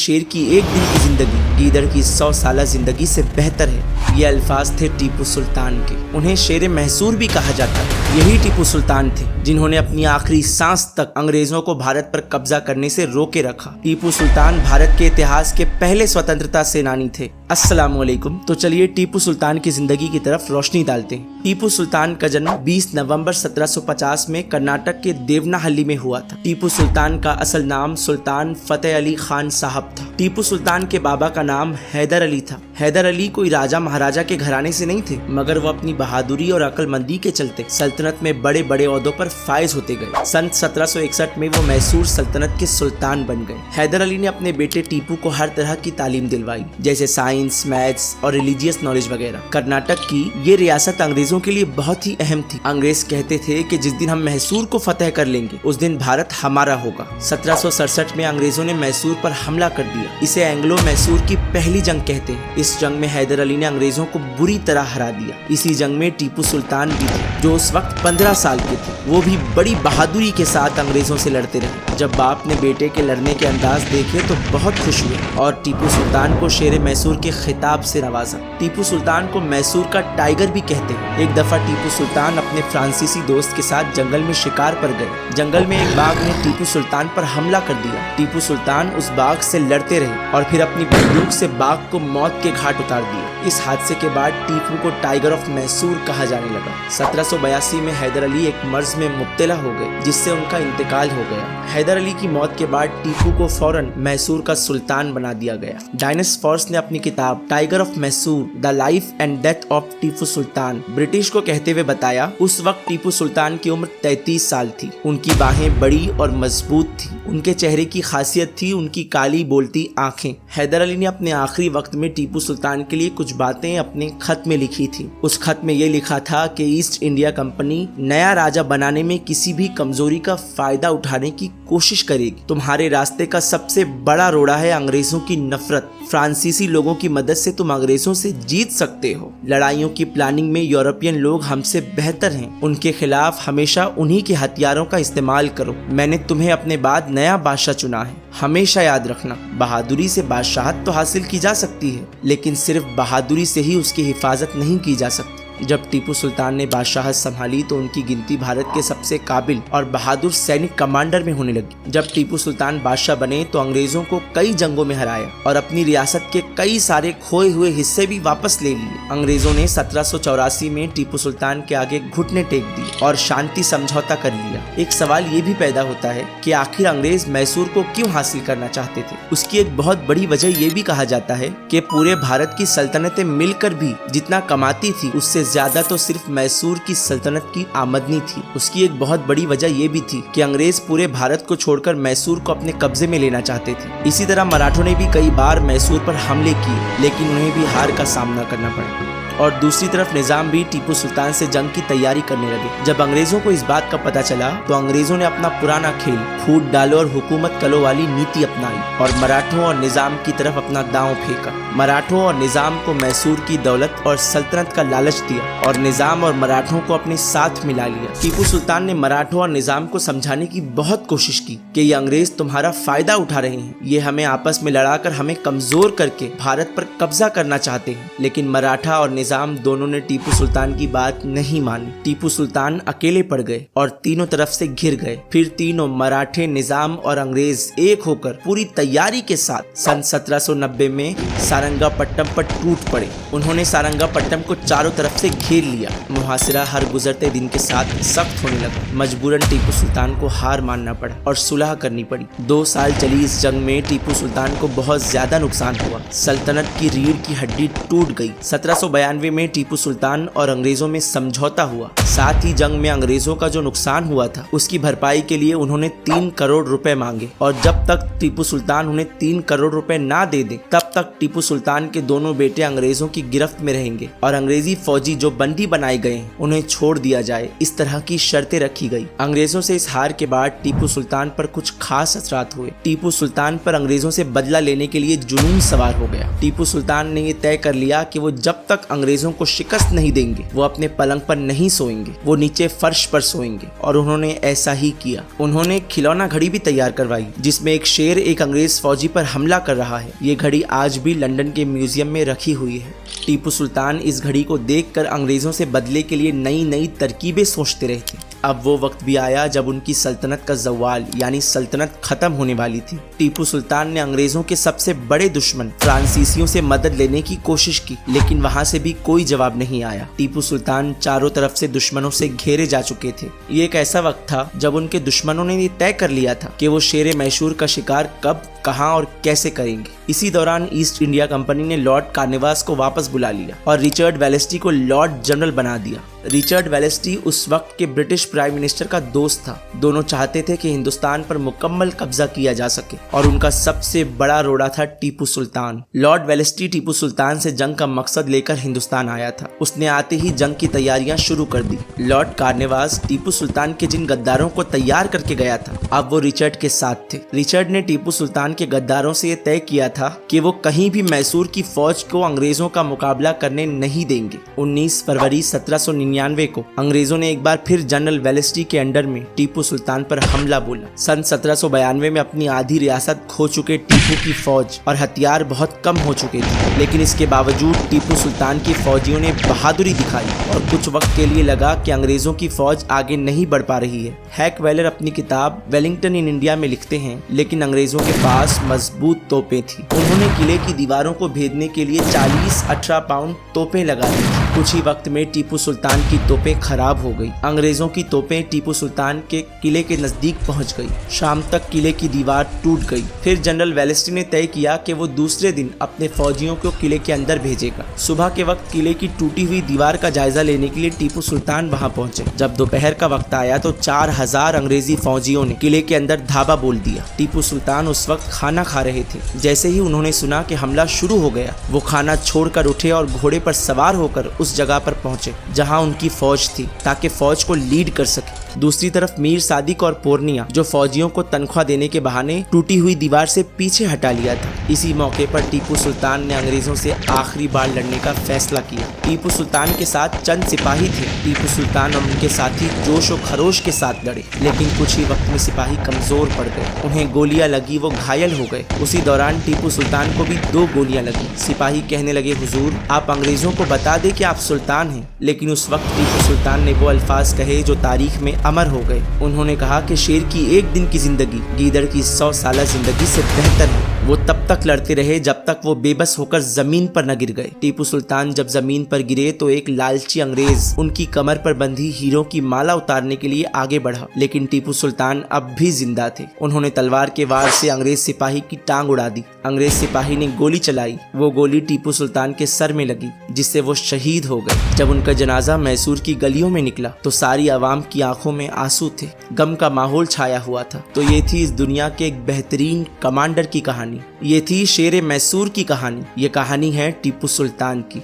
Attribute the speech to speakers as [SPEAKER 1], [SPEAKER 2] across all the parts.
[SPEAKER 1] शेर की एक दिन की जिंदगी गीदड़ की 100 साला जिंदगी से बेहतर है। ये अल्फाज थे टीपू सुल्तान के। उन्हें शेर मैसूर भी कहा जाता है। यही टीपू सुल्तान थे जिन्होंने अपनी आखिरी सांस तक अंग्रेजों को भारत पर कब्जा करने से रोके रखा। टीपू सुल्तान भारत के इतिहास के पहले स्वतंत्रता सेनानी थे। अस्सलामुअलैकुम। तो चलिए टीपू सुल्तान की जिंदगी की तरफ रोशनी डालते हैं। टीपू सुल्तान का जन्म 20 नवंबर 1750 में कर्नाटक के देवनाहल्ली में हुआ था। टीपू सुल्तान का असल नाम सुल्तान फतेह अली खान साहब था। टीपू सुल्तान के बाबा का नाम हैदर अली था। हैदर अली कोई राजा महाराजा के घराने से नहीं थे, मगर वो अपनी बहादुरी और अक्लमंदी के चलते सल्तनत में बड़े बड़े ओहदों पर फायज होते गए। सन 1761 में वो मैसूर सल्तनत के सुल्तान बन गए। हैदर अली ने अपने बेटे टीपू को हर तरह की तालीम दिलवाई, जैसे साइंस, मैथ्स और रिलीजियस नॉलेज वगैरह। कर्नाटक की ये रियासत अंग्रेजों के लिए बहुत ही अहम थी। अंग्रेज कहते थे कि जिस दिन हम मैसूर को फतेह कर लेंगे उस दिन भारत हमारा होगा। 1767 में अंग्रेजों ने मैसूर पर हमला कर दिया। इसे एंग्लो मैसूर की पहली जंग कहते हैं। इस जंग में हैदर अली ने अंग्रेजों को बुरी तरह हरा दिया। इसी जंग में टीपू सुल्तान भी थे, जो उस वक्त 15 साल के थे। वो भी बड़ी बहादुरी के साथ अंग्रेजों से लड़ते रहे। जब बाप ने बेटे के लड़ने के अंदाज देखे तो बहुत खुश हुए और टीपू सुल्तान को शेर मैसूर के खिताब से नवाजा। टीपू सुल्तान को मैसूर का टाइगर भी कहते हैं। एक दफा टीपू सुल्तान अपने फ्रांसीसी दोस्त के साथ जंगल में शिकार पर गए। जंगल में एक बाघ ने टीपू सुल्तान पर हमला कर दिया। टीपू सुल्तान उस बाघ से लड़ते रहे और फिर अपनी बंदूक से बाघ को मौत के घाट उतार दिया। इस हादसे के बाद टीपू को टाइगर ऑफ मैसूर कहा जाने लगा। 1782 में हैदर अली एक मर्ज में मुब्तला हो गए, जिससे उनका इंतकाल हो गया। हैदर अली की मौत के बाद टीपू को फौरन मैसूर का सुल्तान बना दिया गया। डायनेस फॉर्स ने अपनी किताब tiger of Mysore the life and death of Tipu Sultan British को कहते हुए बताया, उस वक्त टीपू सुल्तान की उम्र 33 साल थी। उनकी बाहें बड़ी और मजबूत थी। उनके चेहरे की खासियत थी उनकी काली बोलती आंखें। हैदर अली ने अपने आखिरी वक्त में टीपू सुल्तान के लिए कुछ बातें अपने खत में लिखी थी। उस खत में ये लिखा था कि ईस्ट इंडिया कंपनी नया राजा बनाने में किसी भी कमजोरी का फायदा उठाने की कोशिश करेगी। तुम्हारे रास्ते का सबसे बड़ा रोड़ा है अंग्रेजों की नफरत। फ्रांसीसी लोगों की मदद से तुम अंग्रेजों से जीत सकते हो। लड़ाइयों की प्लानिंग में यूरोपियन लोग हमसे बेहतर हैं। उनके खिलाफ हमेशा उन्हीं के हथियारों का इस्तेमाल करो। मैंने तुम्हें अपने बाद नया बादशाह चुना है। हमेशा याद रखना, बहादुरी से बादशाहत तो हासिल की जा सकती है, लेकिन सिर्फ बहादुरी से ही उसकी हिफाजत नहीं की जा सकती। जब टीपू सुल्तान ने बादशाहत संभाली तो उनकी गिनती भारत के सबसे काबिल और बहादुर सैनिक कमांडर में होने लगी। जब टीपू सुल्तान बादशाह बने तो अंग्रेजों को कई जंगों में हराया और अपनी रियासत के कई सारे खोए हुए हिस्से भी वापस ले लिए। अंग्रेजों ने 1784 में टीपू सुल्तान के आगे घुटने टेक दिए और शांति समझौता कर लिया। एक सवाल ये भी पैदा होता है कि आखिर अंग्रेज मैसूर को क्यों हासिल करना चाहते थे। उसकी एक बहुत बड़ी वजह ये भी कहा जाता है कि पूरे भारत की सल्तनतें मिलकर भी जितना कमाती थी उससे ज्यादा तो सिर्फ मैसूर की सल्तनत की आमदनी थी। उसकी एक बहुत बड़ी वजह ये भी थी कि अंग्रेज पूरे भारत को छोड़कर मैसूर को अपने कब्जे में लेना चाहते थे। इसी तरह मराठों ने भी कई बार मैसूर पर हमले किए, लेकिन उन्हें भी हार का सामना करना पड़ा। और दूसरी तरफ निजाम भी टीपू सुल्तान से जंग की तैयारी करने लगे। जब अंग्रेजों को इस बात का पता चला तो अंग्रेजों ने अपना पुराना खेल फूट डालो और हुकूमत कलो वाली नीति अपनाई और मराठों और निजाम की तरफ अपना दांव फेंका। मराठों और निजाम को मैसूर की दौलत और सल्तनत का लालच दिया और निजाम और मराठों को अपने साथ मिला लिया। टीपू सुल्तान ने मराठों और निजाम को समझाने की बहुत कोशिश की कि ये अंग्रेज तुम्हारा फायदा उठा रहे हैं, ये हमें आपस में लड़ाकर हमें कमजोर करके भारत पर कब्जा करना चाहते हैं। लेकिन मराठा और निजाम दोनों ने टीपू सुल्तान की बात नहीं मानी। टीपू सुल्तान अकेले पड़ गए और तीनों तरफ से घिर गए। फिर तीनों मराठे, निजाम और अंग्रेज एक होकर पूरी तैयारी के साथ सन 1790 में सारंगापट्टम पर टूट पड़े। उन्होंने सारंगापट्टम को चारों तरफ से घेर लिया। मुहासिरा हर गुजरते दिन के साथ सख्त होने लगा। मजबूरन टीपू सुल्तान को हार मानना पड़ा और सुलह करनी पड़ी। 2 साल चली इस जंग में टीपू सुल्तान को बहुत ज्यादा नुकसान हुआ। सल्तनत की रीढ़ की हड्डी टूट गई। 1792 में टीपू सुल्तान और अंग्रेजों में समझौता हुआ। साथ ही जंग में अंग्रेजों का जो नुकसान हुआ था उसकी भरपाई के लिए उन्होंने 3 करोड़ रुपए मांगे और जब तक टीपू सुल्तान उन्हें 3 करोड़ रुपए ना दे दे तब तक टीपू सुल्तान के दोनों बेटे अंग्रेजों की गिरफ्त में रहेंगे और अंग्रेजी फौजी जो बंदी बनाए गए उन्हें छोड़ दिया जाए। इस तरह की शर्तें रखी गई। अंग्रेजों से इस हार के बाद टीपू सुल्तान पर कुछ खास असरात हुए। टीपू सुल्तान पर अंग्रेजों से बदला लेने के लिए जुनून सवार हो गया। टीपू सुल्तान ने ये तय कर लिया कि वो जब तक अंग्रेजों को शिकस्त नहीं देंगे, वो अपने पलंग पर नहीं सोएंगे, वो नीचे फर्श पर सोएंगे। और उन्होंने ऐसा ही किया। उन्होंने एक खिलौना घड़ी भी तैयार करवाई जिसमें एक शेर एक अंग्रेज फौजी पर हमला कर रहा है। ये घड़ी आज भी लंदन के म्यूजियम में रखी हुई है। टीपू सुल्तान इस घड़ी को देखकर अंग्रेजों से बदले के लिए नई नई तरकीबें सोचते रहे थे। अब वो वक्त भी आया जब उनकी सल्तनत का ज़वाल यानी सल्तनत खत्म होने वाली थी। टीपू सुल्तान ने अंग्रेजों के सबसे बड़े दुश्मन फ्रांसीसियों से मदद लेने की कोशिश की, लेकिन वहां से भी कोई जवाब नहीं आया। टीपू सुल्तान चारों तरफ से दुश्मनों से घेरे जा चुके थे। ये एक ऐसा वक्त था जब उनके दुश्मनों ने ये तय कर लिया था कि वो शेर मैसूर का शिकार कब, कहां और कैसे करेंगे। इसी दौरान ईस्ट इंडिया कंपनी ने लॉर्ड कार्नवालिस को वापस बुला लिया और रिचर्ड वेलेस्ली को लॉर्ड जनरल बना दिया। रिचर्ड वेलेस्ली उस वक्त के ब्रिटिश प्राइम मिनिस्टर का दोस्त था। दोनों चाहते थे कि हिंदुस्तान पर मुकम्मल कब्जा किया जा सके और उनका सबसे बड़ा रोड़ा था टीपू सुल्तान। लॉर्ड वेलेस्ली टीपू सुल्तान से जंग का मकसद लेकर हिंदुस्तान आया था। उसने आते ही जंग की तैयारियां शुरू कर दी। लॉर्ड कार्नवालिस टीपू सुल्तान के जिन गद्दारों को तैयार करके गया था, अब वो रिचर्ड के साथ थे। रिचर्ड ने टीपू सुल्तान के गद्दारों से ये तय किया था कि वो कहीं भी मैसूर की फौज को अंग्रेजों का मुकाबला करने नहीं देंगे। 19 फरवरी 1799 को अंग्रेजों ने एक बार फिर जनरल वेलेस्ली के अंडर में टीपू सुल्तान पर हमला बोला। सन 1792 में अपनी आधी रियासत खो चुके टीपू की फौज और हथियार बहुत कम हो चुके थे, लेकिन इसके बावजूद टीपू सुल्तान की फौजियों ने बहादुरी दिखाई और कुछ वक्त के लिए लगा कि अंग्रेजों की फौज आगे नहीं बढ़ पा रही है। हैक वेलर अपनी किताब वेलिंगटन इन इंडिया में लिखते हैं, लेकिन अंग्रेजों के पास मजबूत तोपें थी। उन्होंने किले की दीवारों को भेदने के लिए 40-18 पाउंड तोपें लगा दी। कुछ ही वक्त में टीपू सुल्तान की तोपें खराब हो गई। अंग्रेजों की तोपें टीपू सुल्तान के किले के नजदीक पहुंच गई। शाम तक किले की दीवार टूट गई। फिर जनरल वेलेस्ली ने तय किया कि वो दूसरे दिन अपने फौजियों को किले के अंदर भेजेगा। सुबह के वक्त किले की टूटी हुई दीवार का जायजा लेने के लिए टीपू सुल्तान वहां पहुंचे। जब दोपहर का वक्त आया तो 4000 अंग्रेजी फौजियों ने किले के अंदर धावा बोल दिया। टीपू सुल्तान उस वक्त खाना खा रहे थे। जैसे ही उन्होंने सुना कि हमला शुरू हो गया, वो खाना छोड़कर उठे और घोड़े पर सवार होकर उस जगह पर पहुंचे जहां उनकी फौज थी, ताकि फौज को लीड कर सके। दूसरी तरफ मीर सादिक और पोर्निया, जो फौजियों को तनख्वाह देने के बहाने टूटी हुई दीवार से पीछे हटा लिया था। इसी मौके पर टीपू सुल्तान ने अंग्रेजों से आखिरी बार लड़ने का फैसला किया। टीपू सुल्तान के साथ चंद सिपाही थे। टीपू सुल्तान और उनके साथी जोश और खरोश के साथ लड़े, लेकिन कुछ ही वक्त में सिपाही कमजोर पड़ गए। उन्हें गोलियां लगी, वो घायल हो गए। उसी दौरान टीपू सुल्तान को भी 2 गोलियां लगी। सिपाही कहने लगे, हुजूर, आप अंग्रेजों को बता दें कि आप सुल्तान हैं। लेकिन उस वक्त टीपू सुल्तान ने वो अल्फाज कहे जो तारीख में अमर हो गए। उन्होंने कहा कि शेर की एक दिन की जिंदगी गीदड़ की 100 साल जिंदगी से बेहतर है। वो तब तक लड़ते रहे जब तक वो बेबस होकर जमीन पर न गिर गए। टीपू सुल्तान जब जमीन पर गिरे तो एक लालची अंग्रेज उनकी कमर पर बंधी हीरों की माला उतारने के लिए आगे बढ़ा, लेकिन टीपू सुल्तान अब भी जिंदा थे। उन्होंने तलवार के वार से अंग्रेज सिपाही की टांग उड़ा दी। अंग्रेज सिपाही ने गोली चलाई। वो गोली टीपू सुल्तान के सर में लगी, जिससे वो शहीद हो गए। जब उनका जनाजा मैसूर की गलियों में निकला तो सारी आवाम की आंखों में आंसू थे। गम का माहौल छाया हुआ था। तो ये थी इस दुनिया के एक बेहतरीन कमांडर की कहानी। ये थी शेर मैसूर की कहानी। ये कहानी है टीपू सुल्तान की।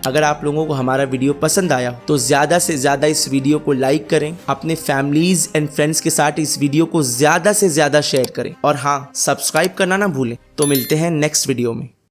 [SPEAKER 1] अगर आप लोगों को हमारा वीडियो पसंद आया तो ज़्यादा से ज़्यादा इस वीडियो को लाइक करें, अपने फैमिलीज एंड फ्रेंड्स के साथ इस वीडियो को ज़्यादा से ज़्यादा शेयर करें और हाँ, सब्सक्राइब करना ना भूलें। तो मिलते हैं नेक्स्ट वीडियो में।